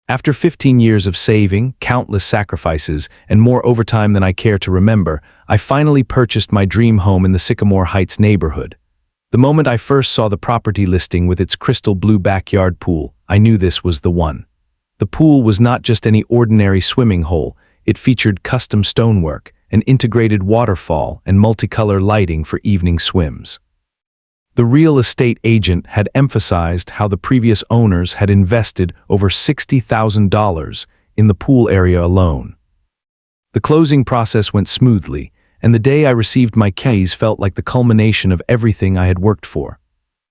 After 15 years of saving, countless sacrifices, and more overtime than I care to remember, I finally purchased my dream home in the Sycamore Heights neighborhood. The moment I first saw the property listing with its crystal blue backyard pool, I knew this was the one. The pool was not just any ordinary swimming hole, it featured custom stonework, an integrated waterfall, and multicolor lighting for evening swims. The real estate agent had emphasized how the previous owners had invested over $60,000 in the pool area alone. The closing process went smoothly, and the day I received my keys felt like the culmination of everything I had worked for.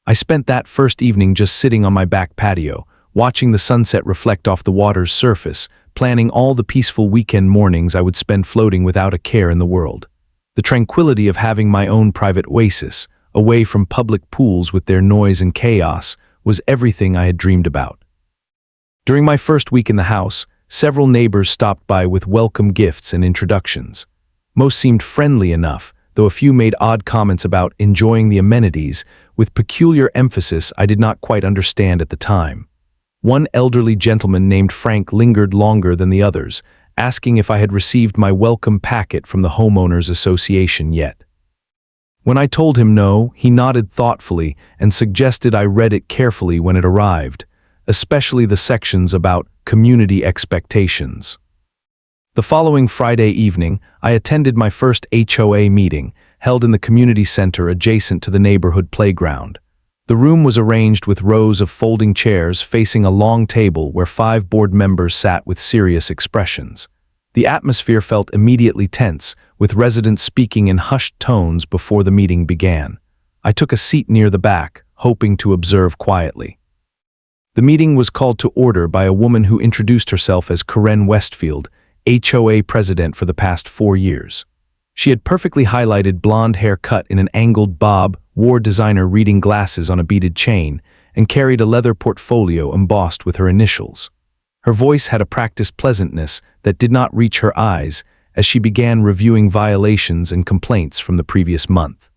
I spent that first evening just sitting on my back patio, watching the sunset reflect off the water's surface, planning all the peaceful weekend mornings I would spend floating without a care in the world. The tranquility of having my own private oasis, away from public pools with their noise and chaos, was everything I had dreamed about. During my first week in the house, several neighbors stopped by with welcome gifts and introductions. Most seemed friendly enough, though a few made odd comments about enjoying the amenities, with peculiar emphasis I did not quite understand at the time. One elderly gentleman named Frank lingered longer than the others, asking if I had received my welcome packet from the Homeowners Association yet. When I told him no, he nodded thoughtfully and suggested I read it carefully when it arrived, especially the sections about community expectations. The following Friday evening, I attended my first HOA meeting, held in the community center adjacent to the neighborhood playground. The room was arranged with rows of folding chairs facing a long table where 5 board members sat with serious expressions. The atmosphere felt immediately tense, with residents speaking in hushed tones before the meeting began. I took a seat near the back, hoping to observe quietly. The meeting was called to order by a woman who introduced herself as Karen Westfield, HOA president for the past 4 years. She had perfectly highlighted blonde hair cut in an angled bob, wore designer reading glasses on a beaded chain, and carried a leather portfolio embossed with her initials. Her voice had a practiced pleasantness that did not reach her eyes as she began reviewing violations and complaints from the previous month.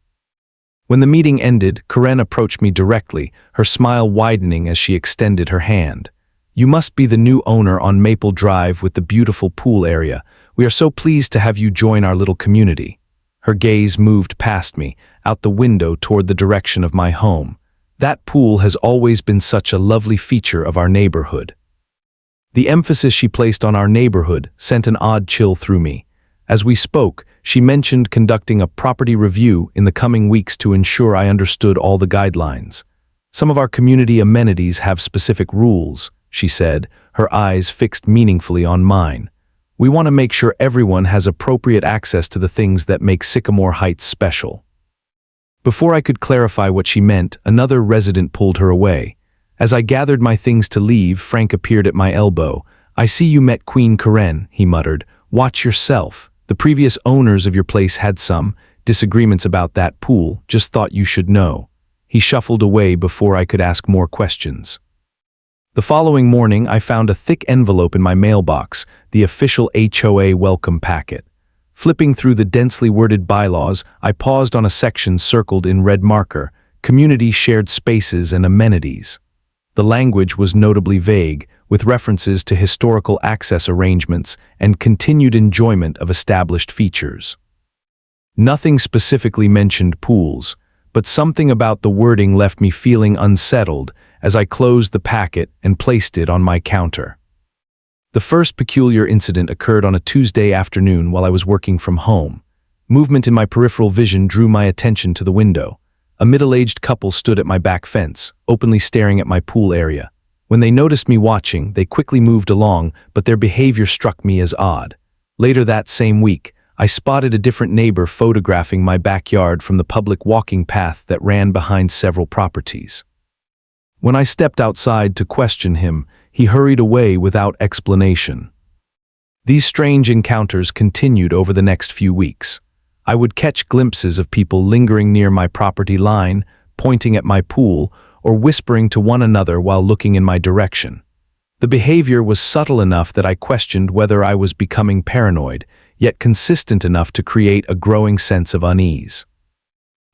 When the meeting ended, Karen approached me directly, her smile widening as she extended her hand. "You must be the new owner on Maple Drive with the beautiful pool area. We are so pleased to have you join our little community." Her gaze moved past me, out the window toward the direction of my home. "That pool has always been such a lovely feature of our neighborhood." The emphasis she placed on our neighborhood sent an odd chill through me. As we spoke, she mentioned conducting a property review in the coming weeks to ensure I understood all the guidelines. "Some of our community amenities have specific rules," she said, her eyes fixed meaningfully on mine. "We want to make sure everyone has appropriate access to the things that make Sycamore Heights special." Before I could clarify what she meant, another resident pulled her away. As I gathered my things to leave, Frank appeared at my elbow. "I see you met Queen Karen," he muttered. "Watch yourself. The previous owners of your place had some disagreements about that pool. Just thought you should know." He shuffled away before I could ask more questions. The following morning, I found a thick envelope in my mailbox, the official HOA welcome packet. Flipping through the densely worded bylaws, I paused on a section circled in red marker, Community Shared Spaces and Amenities. The language was notably vague, with references to historical access arrangements and continued enjoyment of established features. Nothing specifically mentioned pools, but something about the wording left me feeling unsettled as I closed the packet and placed it on my counter. The first peculiar incident occurred on a Tuesday afternoon while I was working from home. Movement in my peripheral vision drew my attention to the window. A middle-aged couple stood at my back fence, openly staring at my pool area. When they noticed me watching, they quickly moved along, but their behavior struck me as odd. Later that same week, I spotted a different neighbor photographing my backyard from the public walking path that ran behind several properties. When I stepped outside to question him, he hurried away without explanation. These strange encounters continued over the next few weeks. I would catch glimpses of people lingering near my property line, pointing at my pool, or whispering to one another while looking in my direction. The behavior was subtle enough that I questioned whether I was becoming paranoid, yet consistent enough to create a growing sense of unease.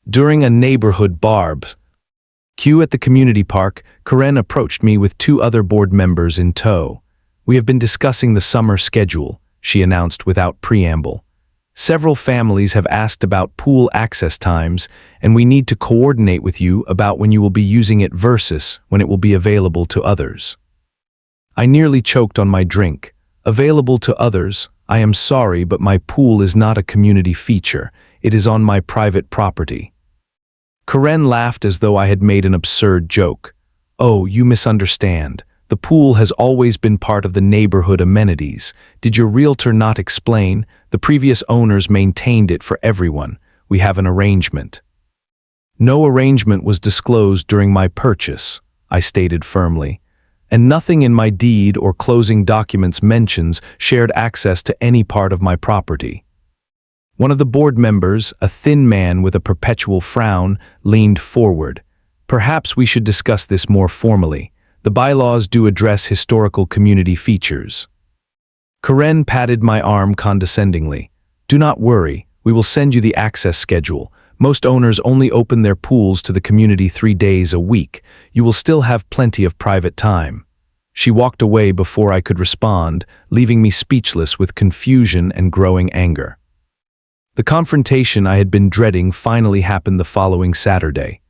During a neighborhood barbecue at the community park, Karen approached me with 2 other board members in tow. "We have been discussing the summer schedule," she announced without preamble. "Several families have asked about pool access times, and we need to coordinate with you about when you will be using it versus when it will be available to others." I nearly choked on my drink. Available to others? I am sorry, but my pool is not a community feature. It is on my private property. Karen laughed as though I had made an absurd joke. "Oh, you misunderstand. The pool has always been part of the neighborhood amenities. Did your realtor not explain? The previous owners maintained it for everyone. We have an arrangement." "No arrangement was disclosed during my purchase," I stated firmly. "And nothing in my deed or closing documents mentions shared access to any part of my property." One of the board members, a thin man with a perpetual frown, leaned forward. "Perhaps we should discuss this more formally. The bylaws do address historical community features." Karen patted my arm condescendingly. "Do not worry, we will send you the access schedule. Most owners only open their pools to the community 3 days a week. You will still have plenty of private time." She walked away before I could respond, leaving me speechless with confusion and growing anger. The confrontation I had been dreading finally happened the following Saturday.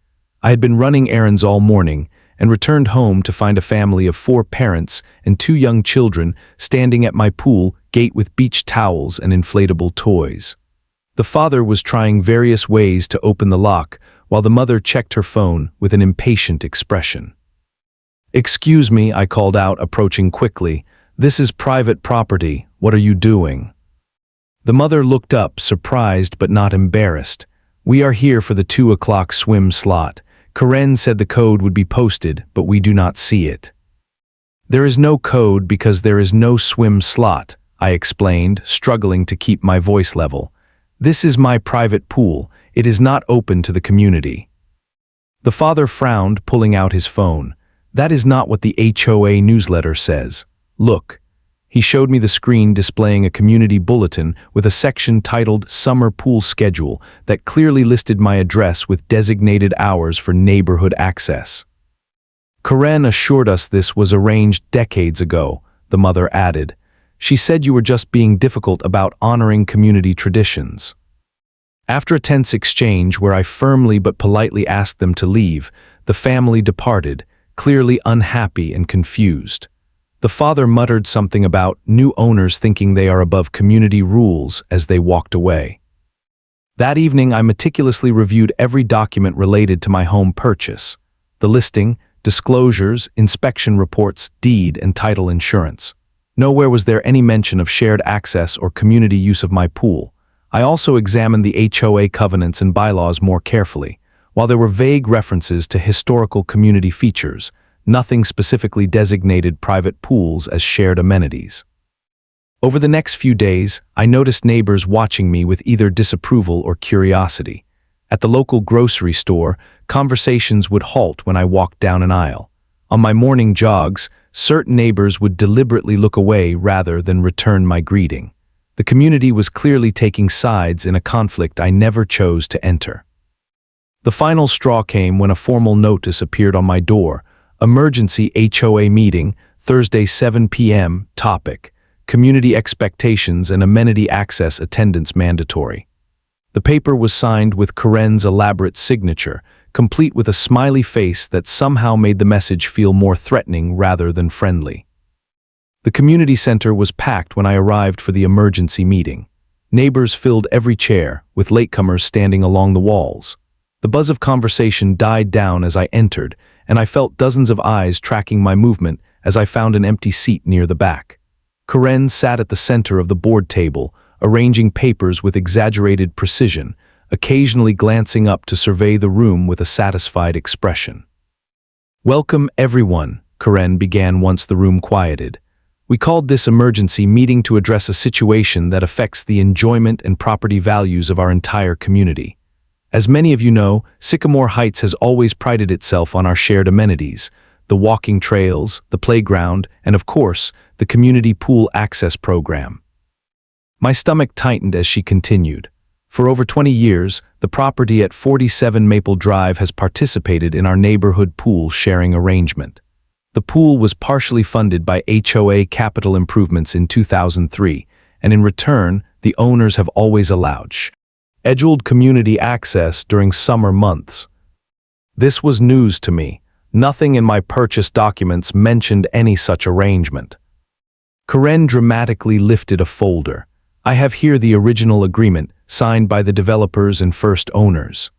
I had been running errands all morning and returned home to find a family of 4 parents and 2 young children standing at my pool gate with beach towels and inflatable toys. The father was trying various ways to open the lock, while the mother checked her phone with an impatient expression. "Excuse me," I called out, approaching quickly. "This is private property. What are you doing?" The mother looked up, surprised but not embarrassed. "We are here for the 2 o'clock swim slot. Karen said the code would be posted, but we do not see it." "There is no code because there is no swim slot," I explained, struggling to keep my voice level. "This is my private pool. It is not open to the community." The father frowned, pulling out his phone. "That is not what the HOA newsletter says. Look." He showed me the screen displaying a community bulletin with a section titled Summer Pool Schedule that clearly listed my address with designated hours for neighborhood access. "Karen assured us this was arranged decades ago," the mother added. "She said you were just being difficult about honoring community traditions." After a tense exchange where I firmly but politely asked them to leave, the family departed, clearly unhappy and confused. The father muttered something about new owners thinking they are above community rules as they walked away. That evening, I meticulously reviewed every document related to my home purchase: the listing, disclosures, inspection reports, deed, and title insurance. Nowhere was there any mention of shared access or community use of my pool. I also examined the HOA covenants and bylaws more carefully. While there were vague references to historical community features, nothing specifically designated private pools as shared amenities. Over the next few days, I noticed neighbors watching me with either disapproval or curiosity. At the local grocery store, conversations would halt when I walked down an aisle. On my morning jogs, certain neighbors would deliberately look away rather than return my greeting. The community was clearly taking sides in a conflict I never chose to enter. The final straw came when a formal notice appeared on my door: Emergency HOA Meeting, Thursday 7 p.m., topic: Community Expectations and Amenity Access Attendance Mandatory. The paper was signed with Karen's elaborate signature, complete with a smiley face that somehow made the message feel more threatening rather than friendly. The community center was packed when I arrived for the emergency meeting. Neighbors filled every chair, with latecomers standing along the walls. The buzz of conversation died down as I entered, and I felt dozens of eyes tracking my movement as I found an empty seat near the back. Karen sat at the center of the board table, arranging papers with exaggerated precision, occasionally glancing up to survey the room with a satisfied expression. "Welcome, everyone," Karen began once the room quieted. "We called this emergency meeting to address a situation that affects the enjoyment and property values of our entire community. As many of you know, Sycamore Heights has always prided itself on our shared amenities: the walking trails, the playground, and of course, the community pool access program." My stomach tightened as she continued. "For over 20 years, the property at 47 Maple Drive has participated in our neighborhood pool sharing arrangement. The pool was partially funded by HOA Capital Improvements in 2003, and in return, the owners have always allowed scheduled community access during summer months. This was news to me. Nothing in my purchase documents mentioned any such arrangement. Karen dramatically lifted a folder. I have here the original agreement, signed by the developers and first owners.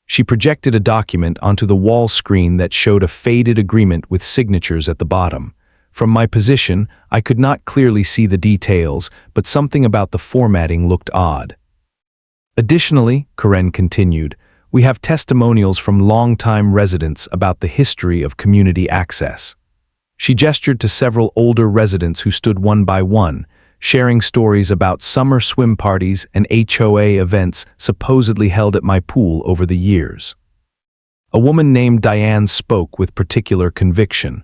She projected a document onto the wall screen that showed a faded agreement with signatures at the bottom. From my position, I could not clearly see the details, but something about the formatting looked odd. Additionally, Karen continued, we have testimonials from longtime residents about the history of community access. She gestured to several older residents who stood one by one, sharing stories about summer swim parties and HOA events supposedly held at my pool over the years. A woman named Diane spoke with particular conviction.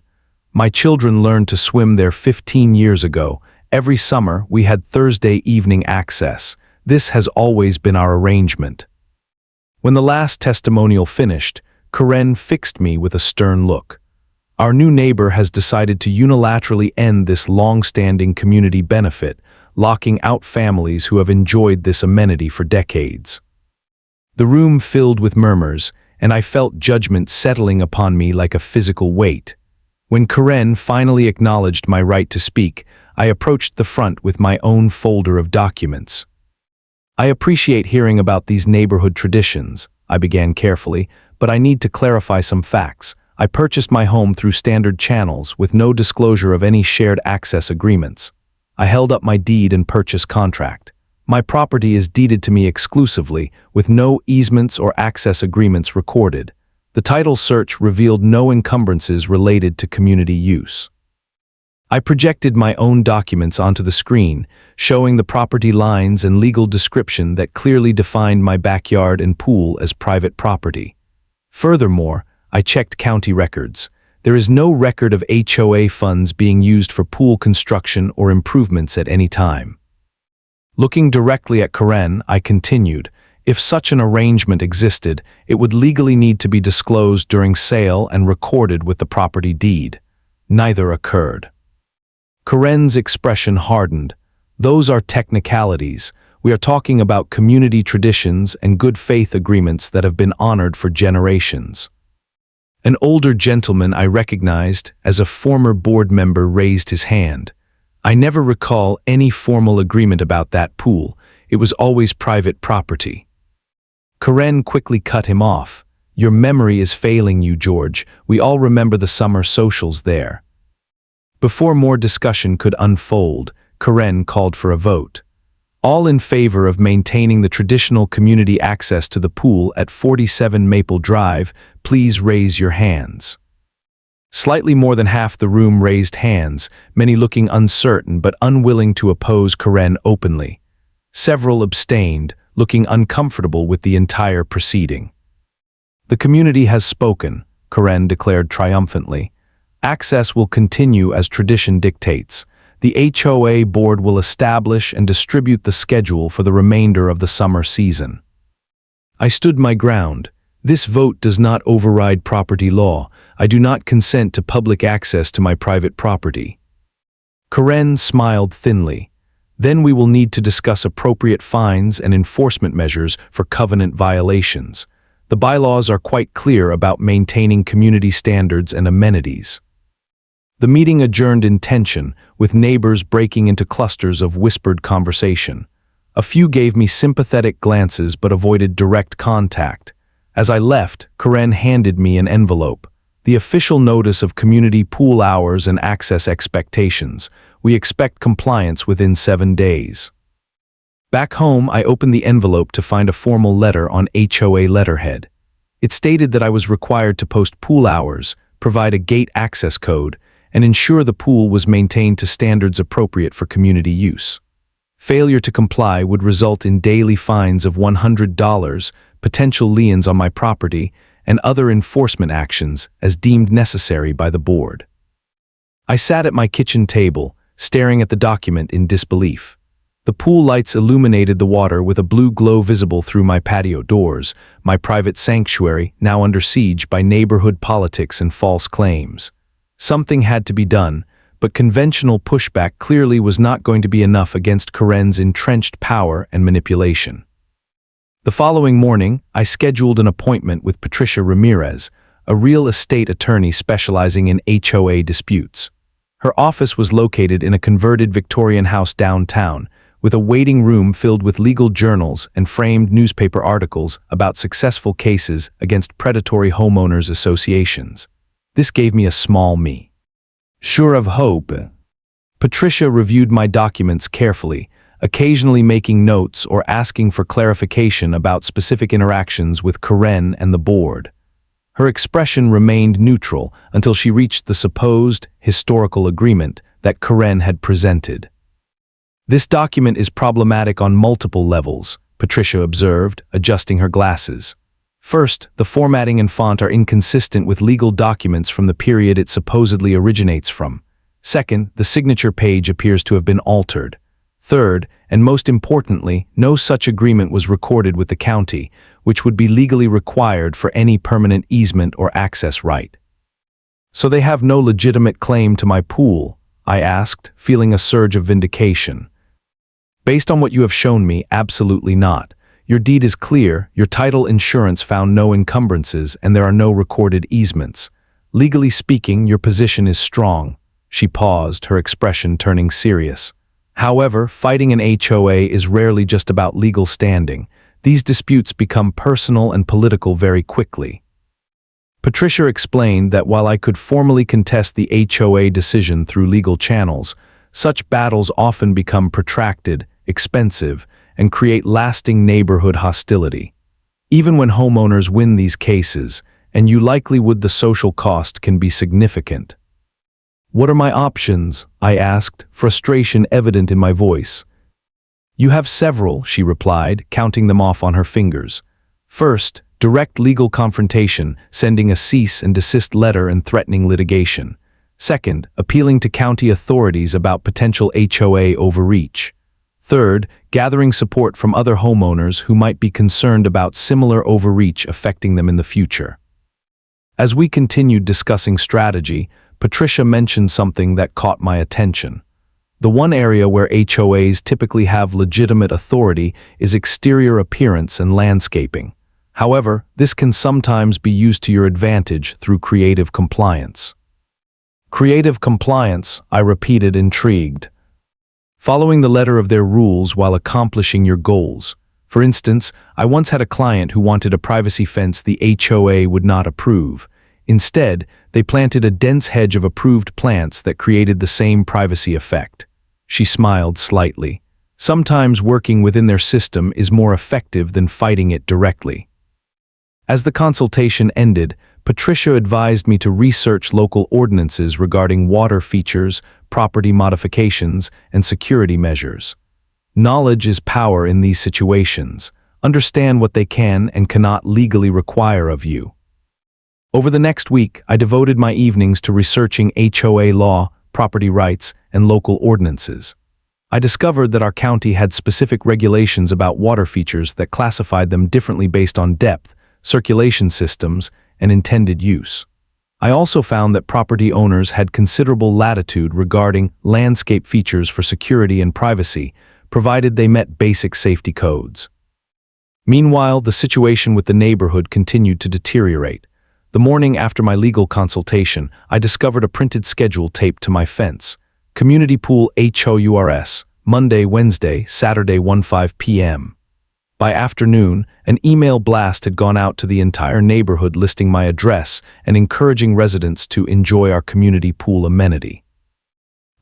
My children learned to swim there 15 years ago. Every summer, we had Thursday evening access. This has always been our arrangement. When the last testimonial finished, Karen fixed me with a stern look. Our new neighbor has decided to unilaterally end this long-standing community benefit, locking out families who have enjoyed this amenity for decades. The room filled with murmurs, and I felt judgment settling upon me like a physical weight. When Karen finally acknowledged my right to speak, I approached the front with my own folder of documents. I appreciate hearing about these neighborhood traditions, I began carefully, but I need to clarify some facts. I purchased my home through standard channels with no disclosure of any shared access agreements. I held up my deed and purchase contract. My property is deeded to me exclusively, with no easements or access agreements recorded. The title search revealed no encumbrances related to community use. I projected my own documents onto the screen, showing the property lines and legal description that clearly defined my backyard and pool as private property. Furthermore, I checked county records. There is no record of HOA funds being used for pool construction or improvements at any time. Looking directly at Karen, I continued, if such an arrangement existed, it would legally need to be disclosed during sale and recorded with the property deed. Neither occurred. Karen's expression hardened. Those are technicalities. We are talking about community traditions and good faith agreements that have been honored for generations. An older gentleman I recognized as a former board member raised his hand. I never recall any formal agreement about that pool. It was always private property. Karen quickly cut him off. Your memory is failing you, George. We all remember the summer socials there. Before more discussion could unfold, Karen called for a vote. All in favor of maintaining the traditional community access to the pool at 47 Maple Drive, please raise your hands. Slightly more than half the room raised hands, many looking uncertain but unwilling to oppose Karen openly. Several abstained, looking uncomfortable with the entire proceeding. The community has spoken, Karen declared triumphantly. Access will continue as tradition dictates. The HOA board will establish and distribute the schedule for the remainder of the summer season. I stood my ground. This vote does not override property law. I do not consent to public access to my private property. Karen smiled thinly. Then we will need to discuss appropriate fines and enforcement measures for covenant violations. The bylaws are quite clear about maintaining community standards and amenities. The meeting adjourned in tension, with neighbors breaking into clusters of whispered conversation. A few gave me sympathetic glances but avoided direct contact. As I left, Karen handed me an envelope. The official notice of community pool hours and access expectations. We expect compliance within 7 days. Back home, I opened the envelope to find a formal letter on HOA letterhead. It stated that I was required to post pool hours, provide a gate access code, and ensure the pool was maintained to standards appropriate for community use. Failure to comply would result in daily fines of $100, potential liens on my property, and other enforcement actions as deemed necessary by the board. I sat at my kitchen table, staring at the document in disbelief. The pool lights illuminated the water with a blue glow visible through my patio doors, my private sanctuary now under siege by neighborhood politics and false claims. Something had to be done, but conventional pushback clearly was not going to be enough against Karen's entrenched power and manipulation. The following morning, I scheduled an appointment with Patricia Ramirez, a real estate attorney specializing in HOA disputes. Her office was located in a converted Victorian house downtown, with a waiting room filled with legal journals and framed newspaper articles about successful cases against predatory homeowners associations. This gave me a small me. Sure of hope. Patricia reviewed my documents carefully, occasionally making notes or asking for clarification about specific interactions with Karen and the board. Her expression remained neutral until she reached the supposed historical agreement that Karen had presented. This document is problematic on multiple levels, Patricia observed, adjusting her glasses. First, the formatting and font are inconsistent with legal documents from the period it supposedly originates from. Second, the signature page appears to have been altered. Third, and most importantly, no such agreement was recorded with the county, which would be legally required for any permanent easement or access right. So they have no legitimate claim to my pool? I asked, feeling a surge of vindication. Based on what you have shown me, absolutely not. Your deed is clear, your title insurance found no encumbrances, and there are no recorded easements. Legally speaking, your position is strong. She paused, her expression turning serious. However, fighting an HOA is rarely just about legal standing. These disputes become personal and political very quickly. Patricia explained that while I could formally contest the HOA decision through legal channels, such battles often become protracted, expensive, and create lasting neighborhood hostility. Even when homeowners win these cases, and you likely would, the social cost can be significant. What are my options? I asked, frustration evident in my voice. You have several, she replied, counting them off on her fingers. First, direct legal confrontation, sending a cease and desist letter and threatening litigation. Second, appealing to county authorities about potential HOA overreach. Third, gathering support from other homeowners who might be concerned about similar overreach affecting them in the future. As we continued discussing strategy, Patricia mentioned something that caught my attention. The one area where HOAs typically have legitimate authority is exterior appearance and landscaping. However, this can sometimes be used to your advantage through creative compliance. Creative compliance, I repeated, intrigued. Following the letter of their rules while accomplishing your goals. For instance, I once had a client who wanted a privacy fence the HOA would not approve. Instead, they planted a dense hedge of approved plants that created the same privacy effect. She smiled slightly. Sometimes working within their system is more effective than fighting it directly. As the consultation ended, Patricia advised me to research local ordinances regarding water features, property modifications, and security measures. Knowledge is power in these situations. Understand what they can and cannot legally require of you. Over the next week, I devoted my evenings to researching HOA law, property rights, and local ordinances. I discovered that our county had specific regulations about water features that classified them differently based on depth, circulation systems, and intended use. I also found that property owners had considerable latitude regarding landscape features for security and privacy, provided they met basic safety codes. Meanwhile, the situation with the neighborhood continued to deteriorate. The morning after my legal consultation, I discovered a printed schedule taped to my fence. Community Pool HOURS, Monday, Wednesday, Saturday 1:05 p.m. By afternoon, an email blast had gone out to the entire neighborhood listing my address and encouraging residents to enjoy our community pool amenity.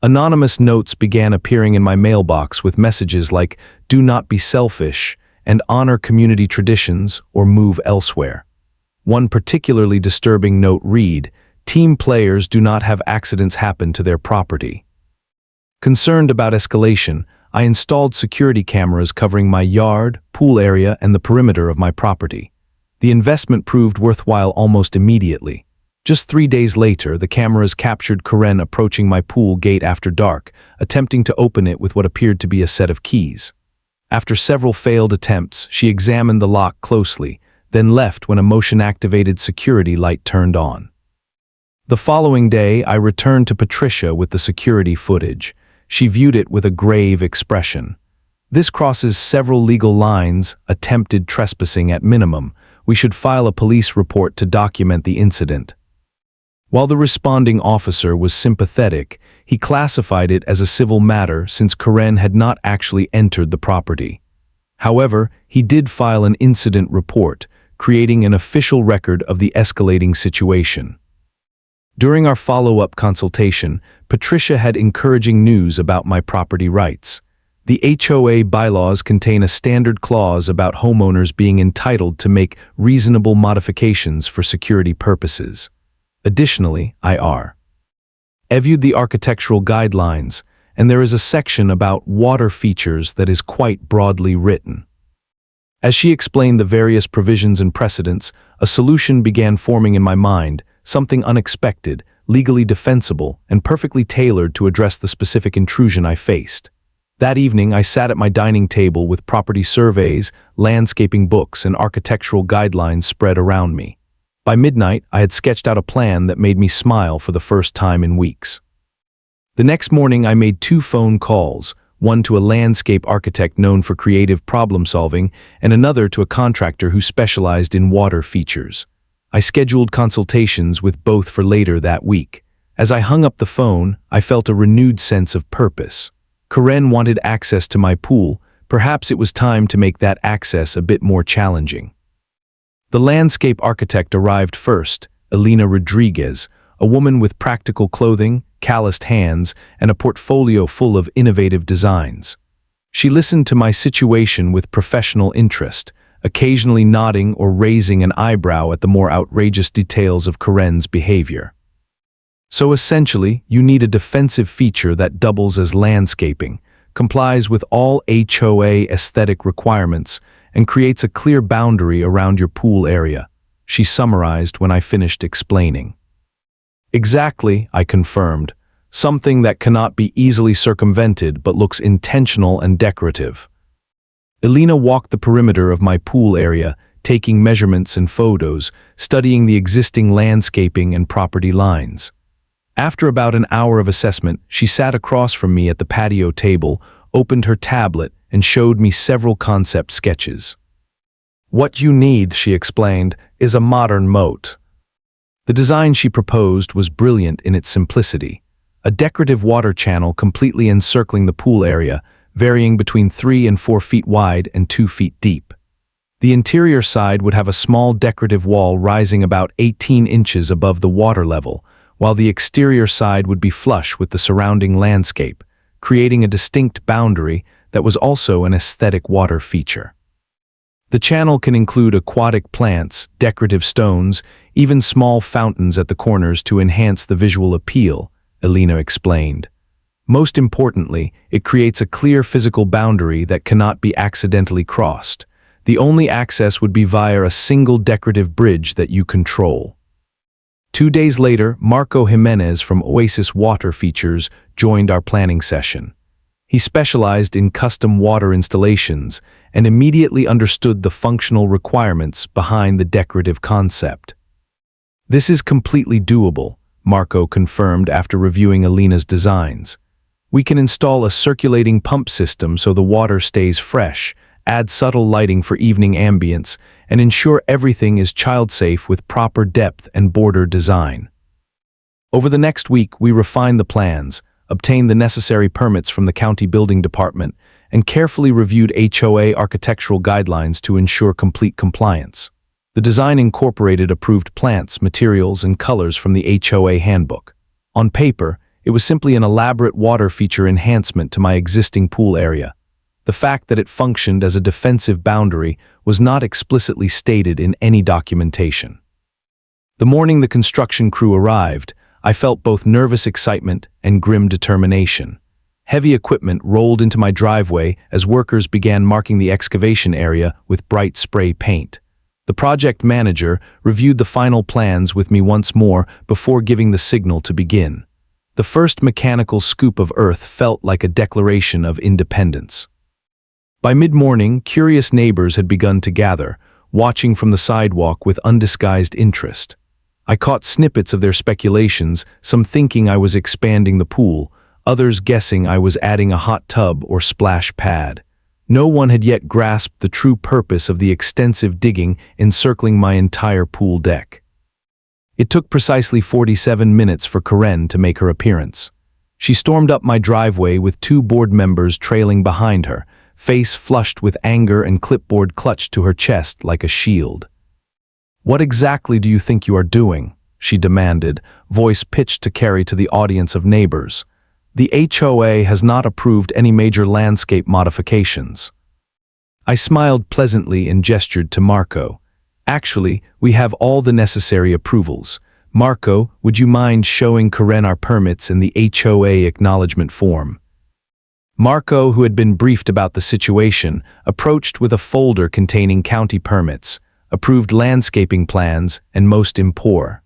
Anonymous notes began appearing in my mailbox with messages like, "Do not be selfish," and "Honor community traditions or move elsewhere." One particularly disturbing note read, "Team players do not have accidents happen to their property." Concerned about escalation, I installed security cameras covering my yard, pool area, and the perimeter of my property. The investment proved worthwhile almost immediately. Just 3 days later, the cameras captured Karen approaching my pool gate after dark, attempting to open it with what appeared to be a set of keys. After several failed attempts, she examined the lock closely, then left when a motion-activated security light turned on. The following day, I returned to Patricia with the security footage. She viewed it with a grave expression. This crosses several legal lines, attempted trespassing at minimum. We should file a police report to document the incident. While the responding officer was sympathetic, he classified it as a civil matter since Karen had not actually entered the property. However, he did file an incident report, creating an official record of the escalating situation. During our follow-up consultation, Patricia had encouraging news about my property rights. The HOA bylaws contain a standard clause about homeowners being entitled to make reasonable modifications for security purposes. Additionally, I reviewed the architectural guidelines, and there is a section about water features that is quite broadly written. As she explained the various provisions and precedents, a solution began forming in my mind, something unexpected, legally defensible, and perfectly tailored to address the specific intrusion I faced. That evening, I sat at my dining table with property surveys, landscaping books, and architectural guidelines spread around me. By midnight, I had sketched out a plan that made me smile for the first time in weeks. The next morning, I made 2 phone calls, one to a landscape architect known for creative problem-solving, and another to a contractor who specialized in water features. I scheduled consultations with both for later that week. As I hung up the phone, I felt a renewed sense of purpose. Karen wanted access to my pool. Perhaps it was time to make that access a bit more challenging. The landscape architect arrived first, Elena Rodriguez, a woman with practical clothing, calloused hands, and a portfolio full of innovative designs. She listened to my situation with professional interest, occasionally nodding or raising an eyebrow at the more outrageous details of Karen's behavior. So essentially, you need a defensive feature that doubles as landscaping, complies with all HOA aesthetic requirements, and creates a clear boundary around your pool area, she summarized when I finished explaining. Exactly, I confirmed. Something that cannot be easily circumvented but looks intentional and decorative. Elena walked the perimeter of my pool area, taking measurements and photos, studying the existing landscaping and property lines. After about an hour of assessment, she sat across from me at the patio table, opened her tablet, and showed me several concept sketches. What you need, she explained, is a modern moat. The design she proposed was brilliant in its simplicity. A decorative water channel completely encircling the pool area, varying between 3 and 4 feet wide and 2 feet deep. The interior side would have a small decorative wall rising about 18 inches above the water level, while the exterior side would be flush with the surrounding landscape, creating a distinct boundary that was also an aesthetic water feature. The channel can include aquatic plants, decorative stones, even small fountains at the corners to enhance the visual appeal, Elena explained. Most importantly, it creates a clear physical boundary that cannot be accidentally crossed. The only access would be via a single decorative bridge that you control. 2 days later, Marco Jimenez from Oasis Water Features joined our planning session. He specialized in custom water installations and immediately understood the functional requirements behind the decorative concept. This is completely doable, Marco confirmed after reviewing Elena's designs. We can install a circulating pump system so the water stays fresh, add subtle lighting for evening ambience, and ensure everything is child-safe with proper depth and border design. Over the next week, we refined the plans, obtained the necessary permits from the county building department, and carefully reviewed HOA architectural guidelines to ensure complete compliance. The design incorporated approved plants, materials, and colors from the HOA handbook. On paper, it was simply an elaborate water feature enhancement to my existing pool area. The fact that it functioned as a defensive boundary was not explicitly stated in any documentation. The morning the construction crew arrived, I felt both nervous excitement and grim determination. Heavy equipment rolled into my driveway as workers began marking the excavation area with bright spray paint. The project manager reviewed the final plans with me once more before giving the signal to begin. The first mechanical scoop of earth felt like a declaration of independence. By mid-morning, curious neighbors had begun to gather, watching from the sidewalk with undisguised interest. I caught snippets of their speculations, some thinking I was expanding the pool, others guessing I was adding a hot tub or splash pad. No one had yet grasped the true purpose of the extensive digging encircling my entire pool deck. It took precisely 47 minutes for Karen to make her appearance. She stormed up my driveway with 2 board members trailing behind her, face flushed with anger and clipboard clutched to her chest like a shield. "What exactly do you think you are doing?" she demanded, voice pitched to carry to the audience of neighbors. "The HOA has not approved any major landscape modifications." I smiled pleasantly and gestured to Marco. "Actually, we have all the necessary approvals. Marco, would you mind showing Karen our permits in the HOA acknowledgement form?" Marco, who had been briefed about the situation, approached with a folder containing county permits, approved landscaping plans, and most importantly,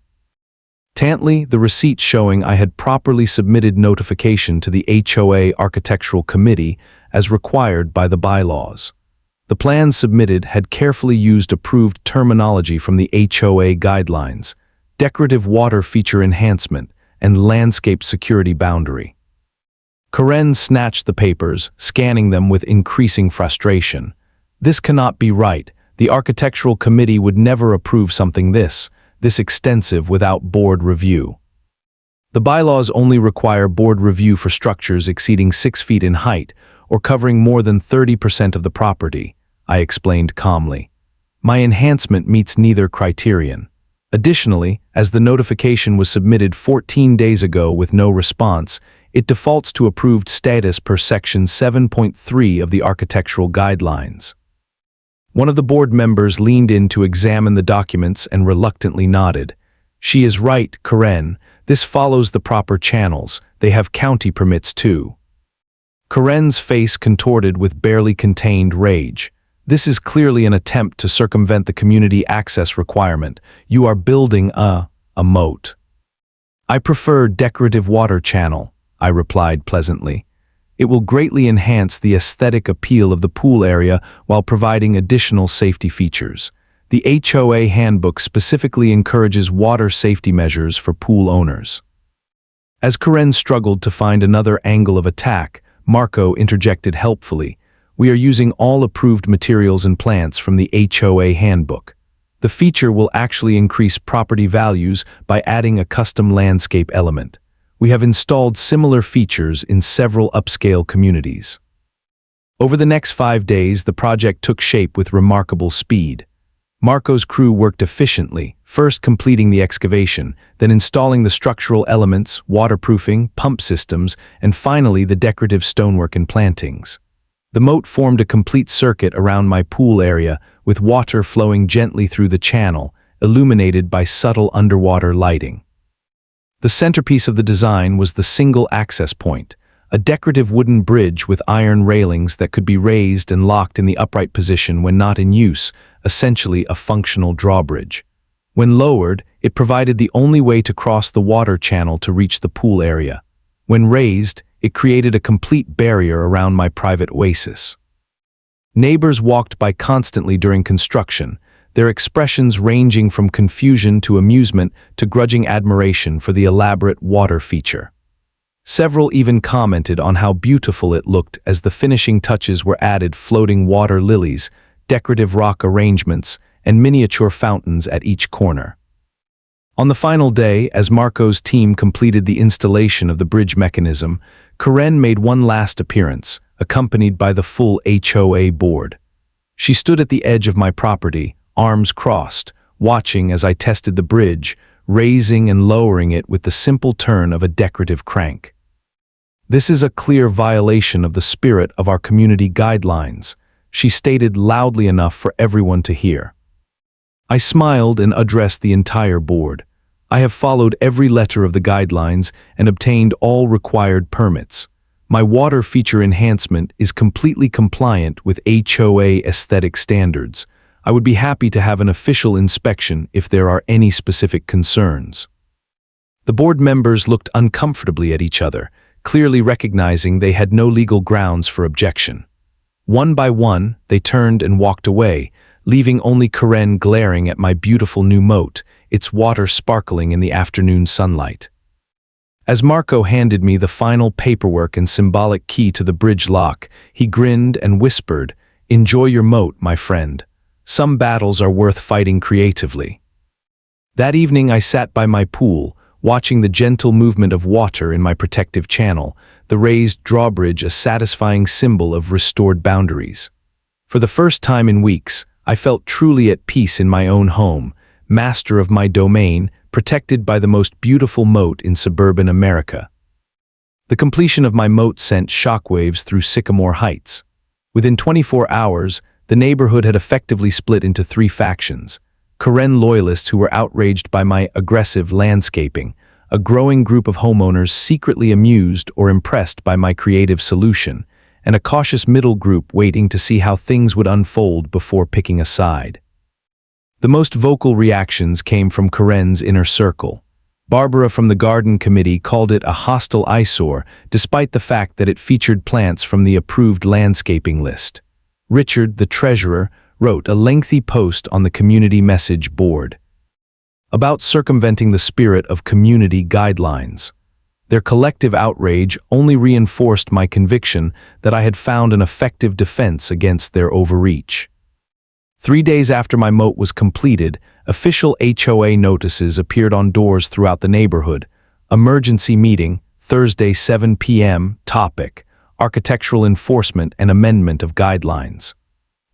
the receipt showing I had properly submitted notification to the HOA Architectural Committee as required by the bylaws. The plans submitted had carefully used approved terminology from the HOA guidelines, decorative water feature enhancement, and landscape security boundary. Karen snatched the papers, scanning them with increasing frustration. "This cannot be right. The Architectural Committee would never approve something this extensive without board review. The bylaws only require board review for structures exceeding 6 feet in height or covering more than 30% of the property," I explained calmly. "My enhancement meets neither criterion. Additionally, as the notification was submitted 14 days ago with no response, it defaults to approved status per Section 7.3 of the Architectural Guidelines." One of the board members leaned in to examine the documents and reluctantly nodded. "She is right, Karen. This follows the proper channels. They have county permits too." Karen's face contorted with barely contained rage. "This is clearly an attempt to circumvent the community access requirement. You are building a moat." "I prefer decorative water channel," I replied pleasantly. "It will greatly enhance the aesthetic appeal of the pool area while providing additional safety features. The HOA handbook specifically encourages water safety measures for pool owners." As Karen struggled to find another angle of attack, Marco interjected helpfully. "We are using all approved materials and plants from the HOA handbook. The feature will actually increase property values by adding a custom landscape element. We have installed similar features in several upscale communities." Over the next 5 days, the project took shape with remarkable speed. Marco's crew worked efficiently, first completing the excavation, then installing the structural elements, waterproofing, pump systems, and finally the decorative stonework and plantings. The moat formed a complete circuit around my pool area, with water flowing gently through the channel, illuminated by subtle underwater lighting. The centerpiece of the design was the single access point, a decorative wooden bridge with iron railings that could be raised and locked in the upright position when not in use, essentially a functional drawbridge. When lowered, it provided the only way to cross the water channel to reach the pool area. When raised, it created a complete barrier around my private oasis. Neighbors walked by constantly during construction, their expressions ranging from confusion to amusement to grudging admiration for the elaborate water feature. Several even commented on how beautiful it looked as the finishing touches were added: floating water lilies, decorative rock arrangements, and miniature fountains at each corner. On the final day, as Marco's team completed the installation of the bridge mechanism, Karen made one last appearance, accompanied by the full HOA board. She stood at the edge of my property, arms crossed, watching as I tested the bridge, raising and lowering it with the simple turn of a decorative crank. "This is a clear violation of the spirit of our community guidelines," she stated loudly enough for everyone to hear. I smiled and addressed the entire board. "I have followed every letter of the guidelines and obtained all required permits. My water feature enhancement is completely compliant with HOA aesthetic standards. I would be happy to have an official inspection if there are any specific concerns." The board members looked uncomfortably at each other, clearly recognizing they had no legal grounds for objection. One by one, they turned and walked away, leaving only Karen glaring at my beautiful new moat, its water sparkling in the afternoon sunlight. As Marco handed me the final paperwork and symbolic key to the bridge lock, he grinned and whispered, "Enjoy your moat, my friend. Some battles are worth fighting creatively." That evening I sat by my pool, watching the gentle movement of water in my protective channel, the raised drawbridge a satisfying symbol of restored boundaries. For the first time in weeks, I felt truly at peace in my own home, master of my domain, protected by the most beautiful moat in suburban America. The completion of my moat sent shockwaves through Sycamore Heights. Within 24 hours, the neighborhood had effectively split into three factions: Karen loyalists who were outraged by my aggressive landscaping, a growing group of homeowners secretly amused or impressed by my creative solution, and a cautious middle group waiting to see how things would unfold before picking a side. The most vocal reactions came from Karen's inner circle. Barbara from the Garden Committee called it a hostile eyesore, despite the fact that it featured plants from the approved landscaping list. Richard, the treasurer, wrote a lengthy post on the community message board about circumventing the spirit of community guidelines. Their collective outrage only reinforced my conviction that I had found an effective defense against their overreach. 3 days after my moat was completed, official HOA notices appeared on doors throughout the neighborhood. Emergency meeting, Thursday 7 p.m., topic: architectural enforcement and amendment of guidelines.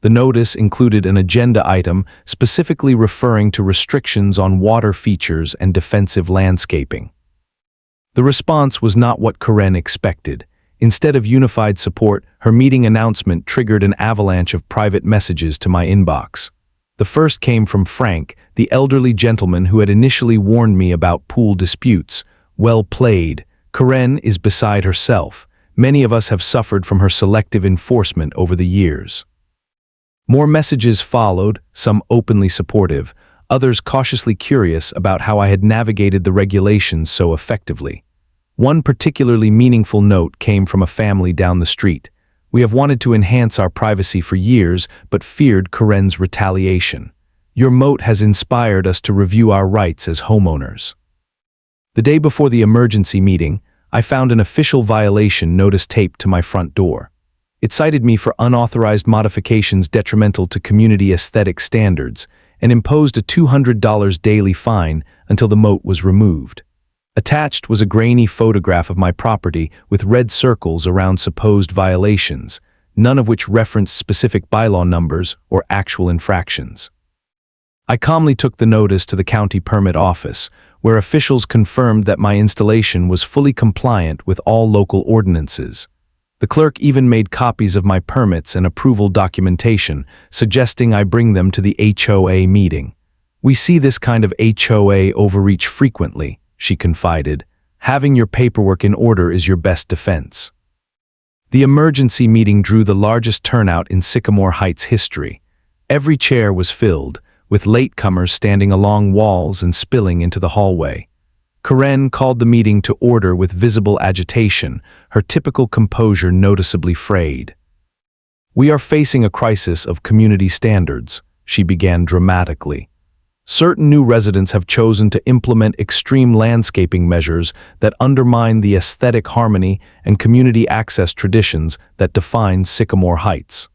The notice included an agenda item specifically referring to restrictions on water features and defensive landscaping. The response was not what Karen expected. Instead of unified support, her meeting announcement triggered an avalanche of private messages to my inbox. The first came from Frank, the elderly gentleman who had initially warned me about pool disputes. "Well played. Karen is beside herself. Many of us have suffered from her selective enforcement over the years." More messages followed, some openly supportive, others cautiously curious about how I had navigated the regulations so effectively. One particularly meaningful note came from a family down the street. "We have wanted to enhance our privacy for years, but feared Karen's retaliation. Your moat has inspired us to review our rights as homeowners." The day before the emergency meeting, I found an official violation notice taped to my front door. It cited me for unauthorized modifications detrimental to community aesthetic standards and imposed a $200 daily fine until the moat was removed. Attached was a grainy photograph of my property with red circles around supposed violations, none of which referenced specific bylaw numbers or actual infractions. I calmly took the notice to the county permit office, where officials confirmed that my installation was fully compliant with all local ordinances. The clerk even made copies of my permits and approval documentation, suggesting I bring them to the HOA meeting. "We see this kind of HOA overreach frequently," she confided. "Having your paperwork in order is your best defense." The emergency meeting drew the largest turnout in Sycamore Heights history. Every chair was filled, with latecomers standing along walls and spilling into the hallway. Karen called the meeting to order with visible agitation, her typical composure noticeably frayed. "We are facing a crisis of community standards," she began dramatically. "Certain new residents have chosen to implement extreme landscaping measures that undermine the aesthetic harmony and community access traditions that define Sycamore Heights."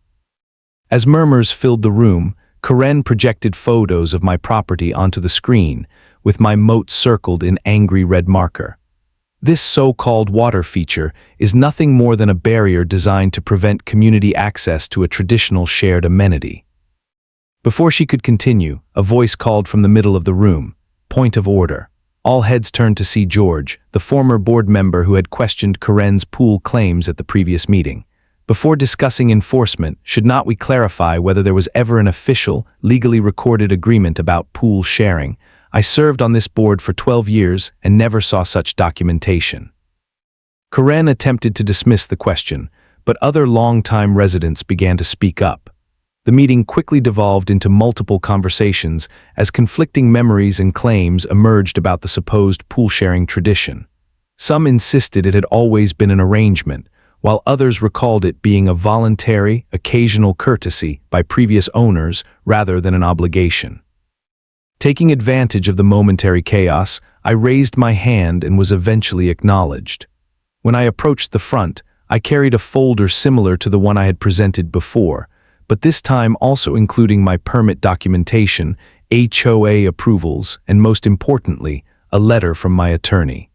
As murmurs filled the room, Karen projected photos of my property onto the screen, with my moat circled in angry red marker. This so-called water feature is nothing more than a barrier designed to prevent community access to a traditional shared amenity. Before she could continue, a voice called from the middle of the room, "Point of order." All heads turned to see George, the former board member who had questioned Karen's pool claims at the previous meeting. "Before discussing enforcement, should not we clarify whether there was ever an official, legally recorded agreement about pool sharing? I served on this board for 12 years and never saw such documentation." Karen attempted to dismiss the question, but other longtime residents began to speak up. The meeting quickly devolved into multiple conversations as conflicting memories and claims emerged about the supposed pool-sharing tradition. Some insisted it had always been an arrangement, while others recalled it being a voluntary, occasional courtesy by previous owners rather than an obligation. Taking advantage of the momentary chaos, I raised my hand and was eventually acknowledged. When I approached the front, I carried a folder similar to the one I had presented before, but this time also including my permit documentation, HOA approvals, and most importantly, a letter from my attorney.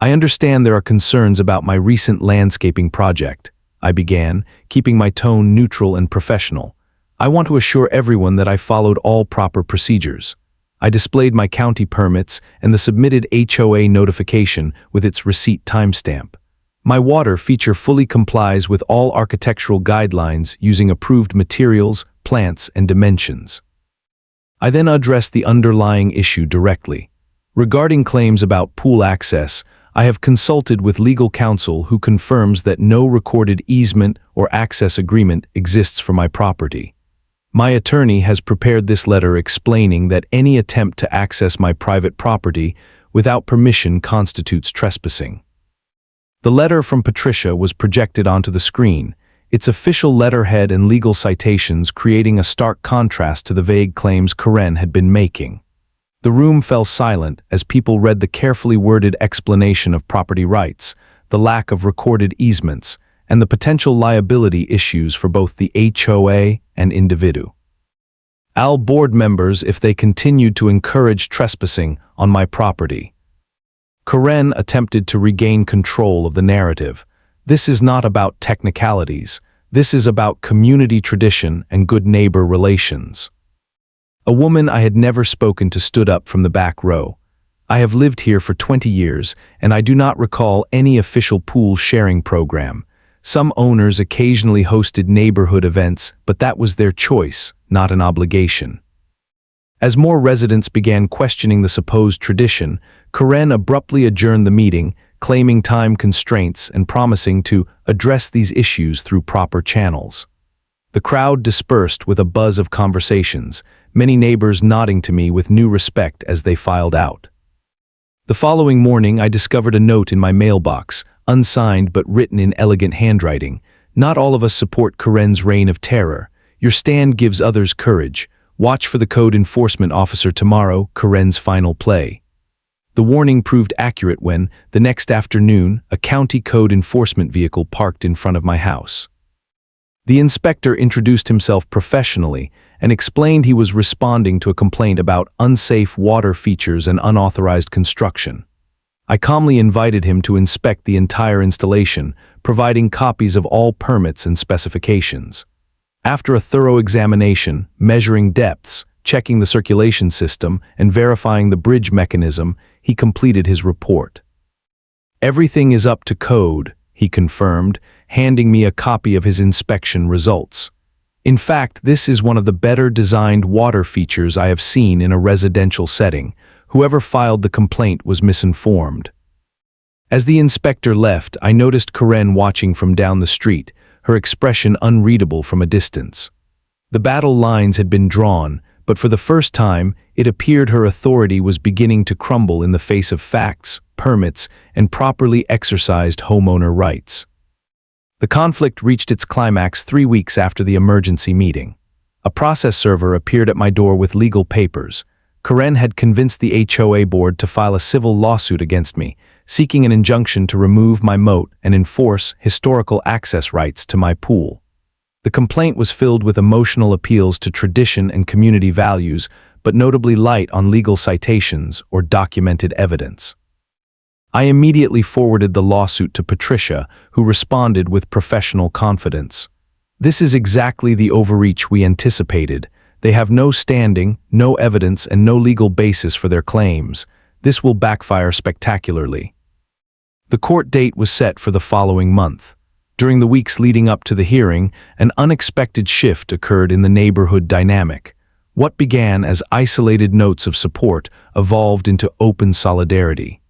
I understand there are concerns about my recent landscaping project, I began, keeping my tone neutral and professional. I want to assure everyone that I followed all proper procedures. I displayed my county permits and the submitted HOA notification with its receipt timestamp. My water feature fully complies with all architectural guidelines using approved materials, plants, and dimensions. I then addressed the underlying issue directly. Regarding claims about pool access, I have consulted with legal counsel who confirms that no recorded easement or access agreement exists for my property. My attorney has prepared this letter explaining that any attempt to access my private property without permission constitutes trespassing. The letter from Patricia was projected onto the screen, its official letterhead and legal citations creating a stark contrast to the vague claims Karen had been making. The room fell silent as people read the carefully worded explanation of property rights, the lack of recorded easements, and the potential liability issues for both the HOA and individu. All board members if they continued to encourage trespassing on my property. Karen attempted to regain control of the narrative. This is not about technicalities. This is about community tradition and good neighbor relations. A woman I had never spoken to stood up from the back row. I have lived here for 20 years, and I do not recall any official pool sharing program. Some owners occasionally hosted neighborhood events, but that was their choice, not an obligation. As more residents began questioning the supposed tradition, Karen abruptly adjourned the meeting, claiming time constraints and promising to address these issues through proper channels. The crowd dispersed with a buzz of conversations, many neighbors nodding to me with new respect as they filed out. The following morning, I discovered a note in my mailbox, unsigned but written in elegant handwriting. Not all of us support Karen's reign of terror. Your stand gives others courage. Watch for the code enforcement officer tomorrow, Karen's final play. The warning proved accurate when, the next afternoon, a county code enforcement vehicle parked in front of my house. The inspector introduced himself professionally and explained he was responding to a complaint about unsafe water features and unauthorized construction. I calmly invited him to inspect the entire installation, providing copies of all permits and specifications. After a thorough examination, measuring depths, checking the circulation system, and verifying the bridge mechanism, he completed his report. Everything is up to code, he confirmed, handing me a copy of his inspection results. In fact, this is one of the better designed water features I have seen in a residential setting. Whoever filed the complaint was misinformed. As the inspector left, I noticed Karen watching from down the street, her expression unreadable from a distance. The battle lines had been drawn, but for the first time, it appeared her authority was beginning to crumble in the face of facts, permits, and properly exercised homeowner rights. The conflict reached its climax 3 weeks after the emergency meeting. A process server appeared at my door with legal papers. Karen had convinced the HOA board to file a civil lawsuit against me, seeking an injunction to remove my moat and enforce historical access rights to my pool. The complaint was filled with emotional appeals to tradition and community values, but notably light on legal citations or documented evidence. I immediately forwarded the lawsuit to Patricia, who responded with professional confidence. This is exactly the overreach we anticipated. They have no standing, no evidence, and no legal basis for their claims. This will backfire spectacularly. The court date was set for the following month. During the weeks leading up to the hearing, an unexpected shift occurred in the neighborhood dynamic. What began as isolated notes of support evolved into open solidarity.